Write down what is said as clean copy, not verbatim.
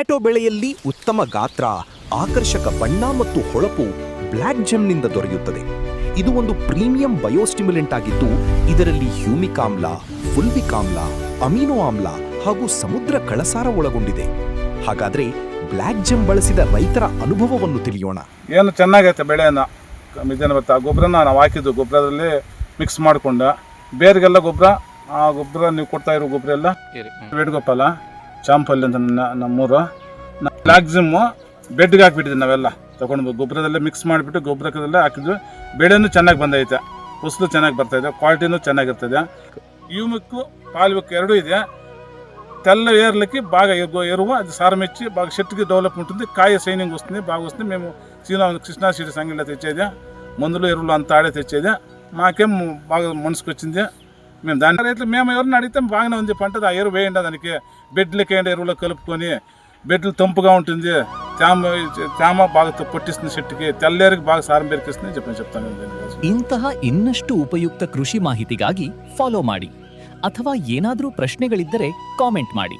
Tomato ಬೆಳೆಯಲ್ಲಿ ಉತ್ತಮ ಗಾತ್ರ, ಆಕರ್ಷಕ ಬಣ್ಣ ಮತ್ತು ಹೊಳಪು ಬ್ಲ್ಯಾಕ್ ಜೆಮ್ನಿಂದ ದೊರೆಯುತ್ತದೆ. ಇದು ಒಂದು ಪ್ರೀಮಿಯಂ ಬಯೋಸ್ಟಿಮ್ಯುಲೆಂಟ್ ಆಗಿದ್ದು, ಇದರಲ್ಲಿ ಹ್ಯೂಮಿಕ್ ಆಮ್ಲ, ಫುಲ್ವಿಕ್ ಆಮ್ಲ, ಅಮಿನೋ ಆಮ್ಲ ಹಾಗೂ ಸಮುದ್ರ ಕಳಸಾರ ಒಳಗೊಂಡಿದೆ. ಹಾಗಾದ್ರೆ ಬ್ಲ್ಯಾಕ್ ಜೆಮ್ ಬಳಸಿದ ರೈತರ ಅನುಭವವನ್ನು ತಿಳಿಯೋಣ. ಏನು ಚೆನ್ನಾಗೈತೆ ಬೆಳೆಯನ್ನು ಮಿದೇನು ಬರ್ತಾ ಗೊಬ್ಬರನ ನಾವು ಹಾಕಿದ್ದು ಗೊಬ್ಬರದಲ್ಲಿ ಮಿಕ್ಸ್ ಮಾಡಿಕೊಂಡು ಬೇರೆಗೆಲ್ಲ ಗೊಬ್ಬರ ಆ ಗೊಬ್ಬರ ನೀವು ಕೊಡ್ತಾ ಇರೋ ಗೊಬ್ಬರ ಎಲ್ಲ ವೇಣುಗೋಪಾಲ ಚಾಂಪಲ್ಲಿ ಅಂತ ನಮ್ಮೂರು ಬ್ಲ್ಯಾಕ್ ಜಿಮ್ಮು ಬೆಡ್ಗೆ ಹಾಕ್ಬಿಟ್ಟಿದ್ವಿ ನಾವೆಲ್ಲ ತೊಗೊಂಡು ಗೊಬ್ಬರದಲ್ಲೇ ಮಿಕ್ಸ್ ಮಾಡಿಬಿಟ್ಟು ಗೊಬ್ಬರದಲ್ಲೇ ಹಾಕಿದ್ವಿ. ಬೆಳೆನೂ ಚೆನ್ನಾಗಿ ಬಂದೈತೆ, ಫಸಲು ಚೆನ್ನಾಗಿ ಬರ್ತಾಯಿದೆ, ಕ್ವಾಲಿಟಿನೂ ಚೆನ್ನಾಗಿರ್ತದೆ. ಯೂಮಿಕ್ಕು ಪಾಲ್ವಿಕ್ ಎರಡೂ ಇದೆ. తెల్ల ఏర్లకి బాగా ఎరువు అది సారం ఇచ్చి బాగా చెట్టుకి డెవలప్ ఉంటుంది, కాయ సైనింగ్ వస్తుంది, బాగా వస్తుంది. మేము కృష్ణా సీడ్స్ అంగడిలో తెచ్చేది, మందులు ఎరువులు అంతా ఆడే తెచ్చేది. మాకేం బాగా మనసుకు వచ్చింది. మేము దాని రైతులు మేము ఎవరిని అడిగితే బాగానే ఉంది పంట, ఆ ఎరువు వేయండి, దానికి బెడ్లకి వేయండి, ఎరువులో కలుపుకొని బెడ్లు తంపుగా ఉంటుంది, తేమ బాగా పట్టిస్తుంది చెట్టుకి, తెల్లేరికి బాగా సారం పెరికిస్తుంది చెప్తాను. ಇಂತಹ ಇನ್ನಷ್ಟು ಉಪಯುಕ್ತ ಕೃಷಿ ಮಾಹಿತಿಗಾಗಿ ಫಾಲೋ ಮಾಡಿ ಅಥವಾ ಏನಾದರೂ ಪ್ರಶ್ನೆಗಳಿದ್ದರೆ ಕಾಮೆಂಟ್ ಮಾಡಿ.